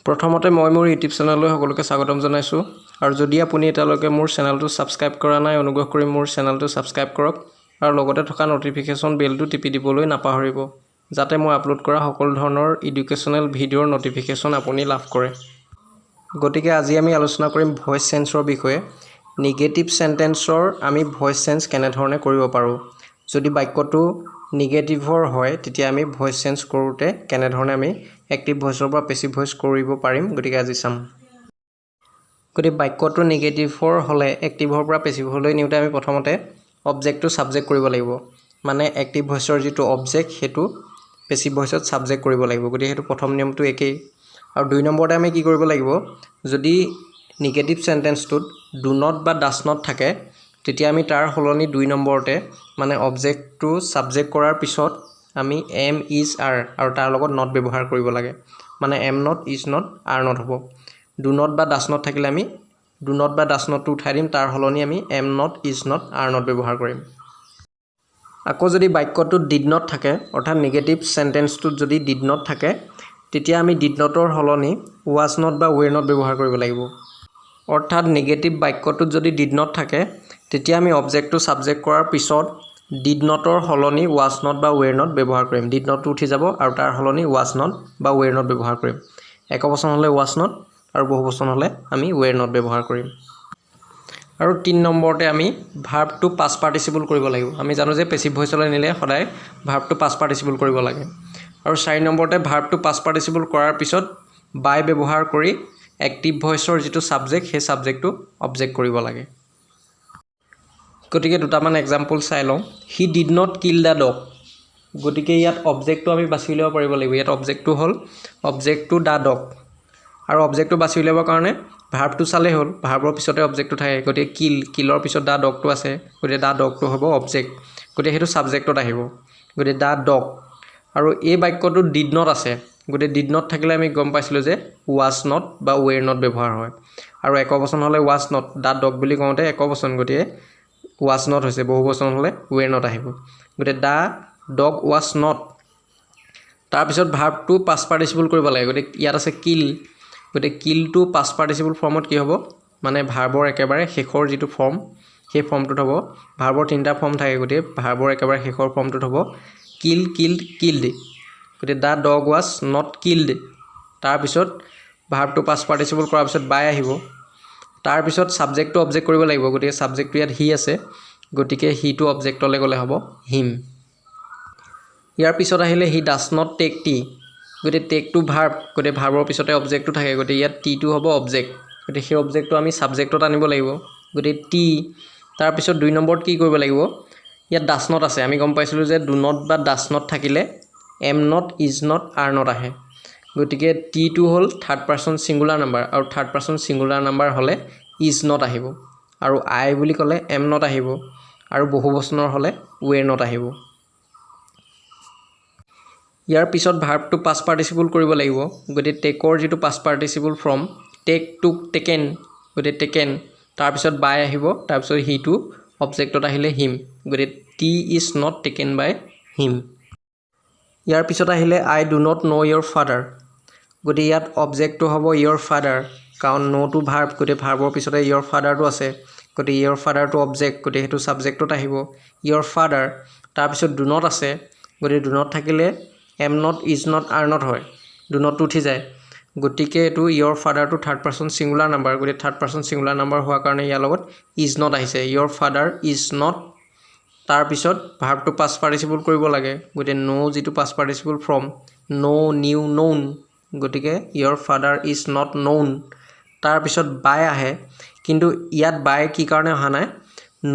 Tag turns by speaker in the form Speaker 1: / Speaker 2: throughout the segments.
Speaker 1: প্ৰথমতে মই মোৰ ইউটিউব চেনেললৈ সকলোকে স্বাগতম জনাইছোঁ আৰু যদি আপুনি এতিয়ালৈকে মোৰ চেনেলটো সাবস্ক্ৰাইব কৰা নাই অনুগ্ৰহ কৰি মোৰ চেনেলটো সাবস্ক্ৰাইব কৰক আৰু লগতে থকা নটিফিকেশ্যন বেলটো টিপি দিবলৈ নাপাহৰিব যাতে মই আপলোড কৰা সকলো ধৰণৰ এডুকেশ্যনেল ভিডিঅ'ৰ নটিফিকেশ্যন আপুনি লাভ কৰে গতিকে আজি আমি আলোচনা কৰিম ভয়েস চেঞ্জৰ বিষয়ে নিগেটিভ সেন্টেন্সৰ আমি ভয়েস চেঞ্জ কেনে ধৰণে কৰিব পাৰোঁ যদি বাক্যটো নিগেটিভৰ হয় তেতিয়া আমি ভয়েস চেঞ্জ কৰোঁতে কেনে ধৰণে আমি এক্টিভ ভয়েসৰ পৰা পেসিভ ভয়েস কৰিব পাৰিম গতিকে আজি চাম গতিকে বাক্যটো নিগেটিভৰ হলে এক্টিভৰ পৰা পেসিভলৈ নিউতে আমি প্ৰথমতে অবজেক্টটো সাবজেক্ট কৰিব লাগিব মানে এক্টিভ ভয়েসৰ যেটো অবজেক্ট হেতু পেসিভ ভয়েসত সাবজেক্ট কৰিব লাগিব গতিকে হেতু প্ৰথম নিয়মটো একেই আৰু দুই নম্বৰতে আমি কি কৰিব লাগিব যদি নিগেটিভ সেন্টেন্সটোত ডু নট বা ডাজ নট থাকে তেতিয়া আমি তাৰ হলনি দুই নম্বৰতে মানে অবজেক্টটো সাবজেক্ট কৰাৰ পিছত আমি এম ইজ আৰ আৰু তাৰ লগত নট ব্যৱহাৰ কৰিব লাগে মানে M not is not are not হ'ব ডু নট বা ডাজ নট থাকিলে আমি ডু নট বা ডাজ নটটো উঠাই দিম তাৰ হলনি আমি M not is not are not ব্যৱহাৰ কৰিম আকৌ যদি বাক্যটো ডিড নট থাকে অৰ্থাৎ নিগেটিভ সেন্টেন্সটোত যদি ডিড নট থাকে তেতিয়া আমি ডিড নটৰ হলনি ওয়াজ নট বা ওয়েৰ নট ব্যৱহাৰ কৰিব লাগিব অৰ্থাৎ নিগেটিভ বাক্যটোত যদি ডিড নট থাকে তেতিয়া আমি অবজেক্টটো সাবজেক্ট কৰাৰ পিছত ডিড নটৰ হলনি ওয়াজ নট বা ওয়েৰ নট ব্যৱহাৰ কৰিম ডিড নটটো উঠি যাব আৰু তাৰ হলনি ওয়াজ নট বা ওয়েৰ নট ব্যৱহাৰ কৰিম একবচন হলে ওয়াজ নট আৰু বহুবচন হলে আমি ওয়েৰ নট ব্যৱহাৰ কৰিম আৰু 3 নম্বৰতে আমি ভাৰ্বটো পাষ্ট পাৰ্টিসিপল কৰিব লাগিব আমি জানো যে পেসিভ ভয়েসলৈ নিলে সদায় ভাৰ্বটো পাষ্ট পাৰ্টিসিপল কৰিব লাগে আৰু 4 নম্বৰতে ভাৰ্বটো পাষ্ট পাৰ্টিসিপল কৰাৰ পিছত বাই ব্যৱহাৰ কৰি এক্টিভ ভয়েসৰ যেটো সাবজেক্ট হে সাবজেক্টটো অবজেক্ট কৰিব লাগে গতিকে দুটামান এক্সাম্পল চাই লওঁ he did not kill the dog গতিকে ইয়াত অবজেক্টটো আমি বাছি উলিয়াব পাৰিব লাগিব ইয়াত অবজেক্টটো হল অবজেক্টটো দা ডগ আৰু অবজেক্টটো বাছি উলিয়াবৰ কাৰণে ভাৰ্বটো চালে হল ভাৰ্বৰ পিছতে অবজেক্টটো থাকে গতিকে কিলৰ পিছত দা ডগটো আছে গতিকে দা ডগটো হ'ব অবজেক্ট গতিকে হেতু সাবজেক্টত আহিব গতিকে দা ডগ আৰু এই বাক্যটো ডিড নট আছে গতিকে ডিড নট থাকিলে আমি গম পাইছিলো যে ওয়াজ নট বা ওয়েৰ নট ব্যৱহাৰ হয় আৰু একবচন হলে ওয়াজ নট দা ডগ বুলি কওঁতে একবচন গতিকে ওয়াজ নট হৈছে বহুবচন হলে ওয়েৰ নট আহিব গতিকে দা ডগ ওয়াজ নট তাৰ পিছত ভাৰ্বটো পাষ্ট পাৰ্টিসিপল কৰিব লাগে গতিকে ইয়াত আছে কিল গতিকে কিলটো পাষ্ট পাৰ্টিসিপল ফৰ্মত কি হ'ব মানে ভাৰ্বৰ একেবাৰে শেষৰ যেটো ফৰ্ম সেই ফৰ্মটোত হ'ব ভাৰ্বৰ তিনটা ফৰ্ম থাকে গতিকে ভাৰ্বৰ একেবাৰে শেষৰ ফৰ্মটোত হ'ব কিল কিল্ড কিল্ড গতিকে দা ডগ ওয়াজ নট কিল্ড তাৰ পিছত ভাৰ্বটো পাষ্ট পাৰ্টিসিপল কৰাৰ পিছত বাই আহিব তাৰ পিছত সাবজেক্টটো অবজেক্ট কৰিব লাগিব গতিকে সাবজেক্টটো ইয়াত হি আছে গতিকে হিটো অবজেক্টলৈ গলে হ'ব হিম ইয়াৰ পিছত আহিলে he does not take tea গতিকে টেক টু ভাৰ্ব গতিকে ভাৰ্বৰ পিছতে অবজেক্টটো থাকে গতিকে ইয়াত টিটো হ'ব অবজেক্ট গতিকে সেই অবজেক্টটো আমি সাবজেক্টত আনিব লাগিব গতিকে টি তাৰ পিছত দুই নম্বৰত কি কৰিব লাগিব ইয়াত ডাজ নট আছে আমি গম পাইছিলো যে ডু নট বা ডাজ নট থাকিলে am not is not are not আহে গতিকে টিটো হল থাৰ্ড পাৰসন সিঙ্গুলাৰ নাম্বাৰ আৰু থাৰ্ড পাৰসন সিঙ্গুলাৰ নাম্বাৰ হলে ইজ নট আহিব আৰু আই বুলি ক'লে এম নট আহিব আৰু বহুবচনৰ হলে ওয়েৰ নট আহিব ইয়াৰ পিছত ভাৰ্বটো পাষ্ট পাৰ্টিসিপল কৰিব লাগিব গতিকে টেকৰ যেটো past participle form take took taken গতিকে টেকেন তাৰ পিছত বাই আহিব তাৰ পিছত হিটো অবজেক্টত আহিলে হিম গতিকে it is not taken by him ইয়াৰ পিছত আহিলে I do not know your father গতিকে ইয়াত অবজেক্টটো হ'ব ইয়োৰ ফাদাৰ কাৰণ নো টু ভাৰ্ব গতিকে ভাৰ্বৰ পিছতে ইয়োৰ ফাদাৰটো আছে গতিকে ইয়োৰ ফাদাৰটো অবজেক্ট গতিকে হেতু সাবজেক্টত আহিব ইয়োৰ ফাদাৰ তাৰ পিছত ডু নট আছে গতিকে ডু নট থাকিলে am not is not are not হয় ডু নটটো উঠি যায় গতিকে এটো ইয়োৰ ফাদাৰটো থাৰ্ড পাৰসন সিঙ্গুলাৰ নাম্বাৰ গতিকে থাৰ্ড পাৰসন সিঙ্গুলাৰ নাম্বাৰ হোৱাৰ কাৰণে ইয়াৰ লগত ইজ নট আহিছে ইয়োৰ ফাদাৰ ইজ নট তাৰ পিছত ভাৰ্বটো পাষ্ট পাৰ্টিসিপল কৰিব লাগে গতিকে নো যেটো পাষ্ট পাৰ্টিসিপল ফৰ্ম নো নিউ নোন গতিকে your father is not known তাৰ পিছত বাই আহে কিন্তু ইয়াত বাই কি কাৰণে অহা নাই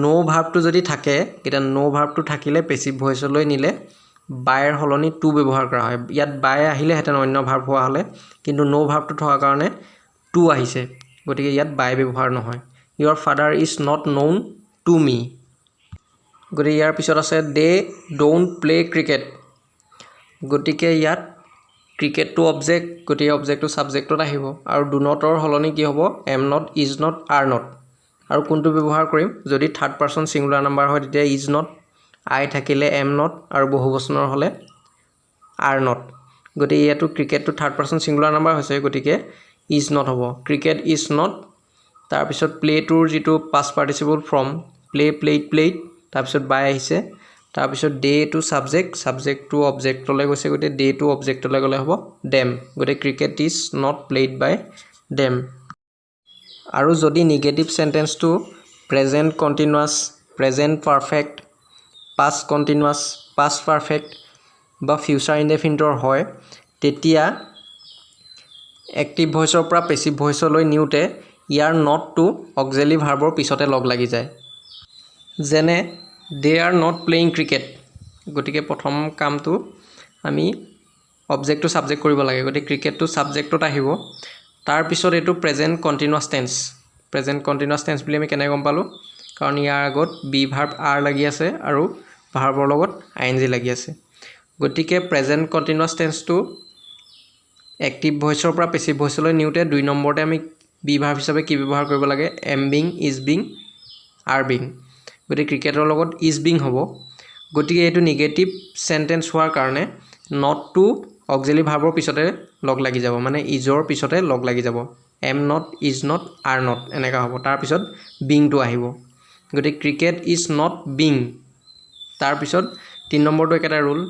Speaker 1: নো ভাৰ্বটো যদি থাকে এটা নো ভাৰ্বটো থাকিলে পেসিভ ভয়েসলৈ নিলে বাইৰ হলনি টু ব্যৱহাৰ কৰা হয় ইয়াত বাই আহিলে হেতেন অন্য ভাৰ্ব হোৱা হলে কিন্তু নো ভাৰ্বটো থকাৰ কাৰণে টু আহিছে গতিকে ইয়াত বাই ব্যৱহাৰ নহয় your father is not known to me গতিকে ইয়াৰ পিছত আছে দে ডোন্ট প্লে ক্ৰিকেট গতিকে ইয়াত ক্ৰিকেটটো অবজেক্ট গতিকে অবজেক্টটো সাবজেক্টত আহিব আৰু ডু নটৰ হলনি কি হ'ব M not is not are not আৰু কোনটো ব্যৱহাৰ কৰিম যদি থাৰ্ড পাৰসন সিঙ্গুলাৰ নাম্বাৰ হয় তেতিয়া ইজ নট আই থাকিলে এম নট আৰু বহুবচনৰ হলে আৰ নট গতিকে ইয়াতো ক্ৰিকেটটো থাৰ্ড পাৰ্চন ছিংগুলাৰ নাম্বাৰ হৈছে গতিকে ইজ নট হ'ব ক্ৰিকেট ইজ নট তাৰপিছত প্লেটোৰ যিটো পাষ্ট পাৰ্টিচিপল ফৰ্ম প্লেড তাৰপিছত বাই আহিছে তাৰপিছত ডে টু ছাবজেক্ট টু অবজেক্টলৈ গৈছে গতিকে ডে টু অবজেক্টলৈ গ'লে হ'ব ডেম গতিকে cricket is not played by them আৰু যদি নিগেটিভ চেণ্টেন্সটো present continuous present perfect past continuous past perfect বা ফিউচাৰ ইনডেফিনিটৰ হয় তেতিয়া এক্টিভ ভইচৰ পৰা পেছিভ ভইচলৈ নিওঁতে ইয়াৰ নটটো অক্সিলাৰী ভাৰ্বৰ পিছতে লগ লাগি যায় যেনে দে আৰ নট প্লেয়িং ক্ৰিকেট গতিকে প্ৰথম কামটো আমি অবজেক্টটো ছাবজেক্ট কৰিব লাগে গতিকে ক্ৰিকেটটো ছাবজেক্টত আহিব তাৰপিছত এইটো প্ৰেজেণ্ট কণ্টিনিউৱাছ টেন্স বুলি আমি কেনেকৈ গম পালোঁ কাৰণ ইয়াৰ আগত বি ভাৰ্ব আৰ লাগি আছে আৰু ভাৰ্বৰ লগত আইএনজি লাগি আছে গতিকে প্ৰেজেণ্ট কণ্টিনিউৱাছ টেন্সটো এক্টিভ ভইচৰ পৰা পেছিভ ভইচলৈ নিওঁতে 2 নম্বৰতে আমি বি ভাৰ্ব হিচাপে কি ব্যৱহাৰ কৰিব লাগে am being is being R being গতিকে ক্ৰিকেটৰ লগত ইজ বিং হ'ব গতিকে এইটো নিগেটিভ চেণ্টেন্স হোৱাৰ কাৰণে নটটো অক্সিলাৰী ভাৰ্বৰ পিছতে লগ লাগি যাব মানে ইজৰ পিছতে লগ লাগি যাব M not is not are not এনেকুৱা হ'ব তাৰপিছত বিংটো আহিব গতিকে ক্ৰিকেট ইজ নট বিং তাৰপিছত 3 নম্বৰটো একেটা ৰুল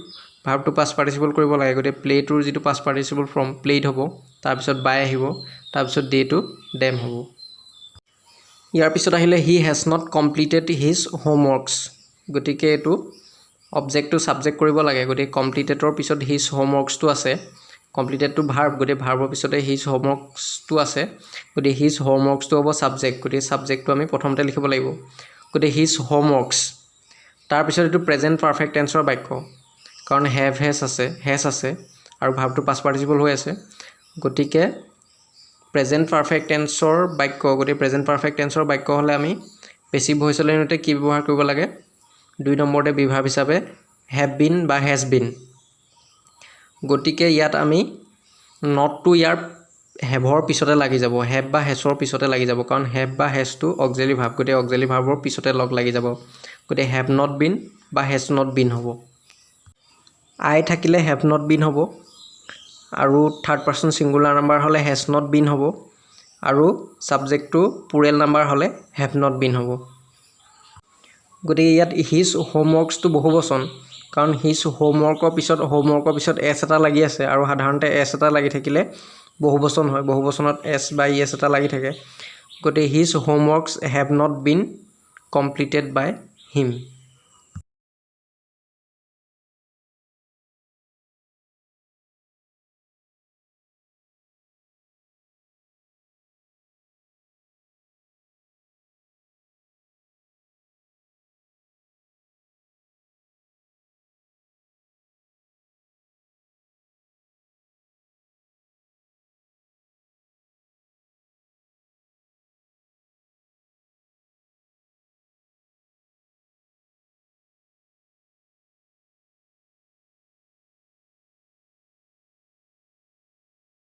Speaker 1: ভাৰ্বটো পাষ্ট পাৰ্টিচিপল কৰিব লাগে গতিকে প্লেটোৰ যিটো পাষ্ট পাৰ্টিচিপল ফৰ্ম প্লেড হ'ব তাৰপিছত বাই আহিব তাৰপিছত ডে টু ডেম হ'ব ইয়াৰ পিছত আহিলে he has not completed his homeworks গতিকে এইটো অবজেক্টটো ছাবজেক্ট কৰিব লাগে গতিকে কমপ্লিটেডৰ পিছত হিজ হোমৱৰ্কছটো আছে কমপ্লিটেডটো ভাৰ্ব গতিকে ভাৰ্বৰ পিছতে হিজ হোমৱৰ্কছটো আছে গতিকে হিজ হোমৱৰ্কছটো হ'ব ছাবজেক্ট গতিকে ছাবজেক্টটো আমি প্ৰথমতে লিখিব লাগিব গতিকে হিজ হোমৱৰ্কছ তাৰপিছত এইটো প্ৰেজেণ্ট পাৰফেক্ট টেন্সৰ বাক্য কাৰণ হেজ আছে আৰু ভাৰ্বটো পাষ্ট পাৰ্টিচিপল হৈ আছে গতিকে প্ৰেজেণ্ট পাৰফেক্ট টেন্সৰ বাক্য গতিকে প্ৰেজেণ্ট পাৰফেক্ট টেন্সৰ বাক্য হ'লে আমি পেছিভ ভইচলৈ নিওঁতে কি ব্যৱহাৰ কৰিব লাগে 2 নম্বৰতে বি ভাৰ্ব হিচাপে হেভ বিন বা হেজ বিন গতিকে ইয়াত আমি নটটো ইয়াৰ হেভৰ পিছতে লাগি যাব হেভ বা হেজৰ পিছতে লাগি যাব কাৰণ হেভ বা হেজটো অক্সিলাৰী ভাৰ্ব গতিকে অক্সিলাৰী ভাৰ্বৰ পিছতে লগ লাগি যাব গতিকে হেভ নট বিন বা হেজ নট বিন হ'ব আই থাকিলে হেভ নট বিন হ'ব আৰু থাৰ্ড পাৰ্চন ছিংগুলাৰ নাম্বাৰ হ'লে হেজ নট বিন হ'ব আৰু ছাবজেক্টটো প্লুৰেল নাম্বাৰ হ'লে হেভ নট বিন হ'ব গতিকে ইয়াত হিজ হোমৱৰ্কছটো বহুবচন কাৰণ হিজ হোমৱৰ্কৰ পিছত এছ এটা লাগি আছে আৰু সাধাৰণতে এছ এটা লাগি থাকিলে বহুবচন হয় বহুবচনত এছ বা ইএছ এটা লাগি থাকে গতিকে his homeworks have not been completed by him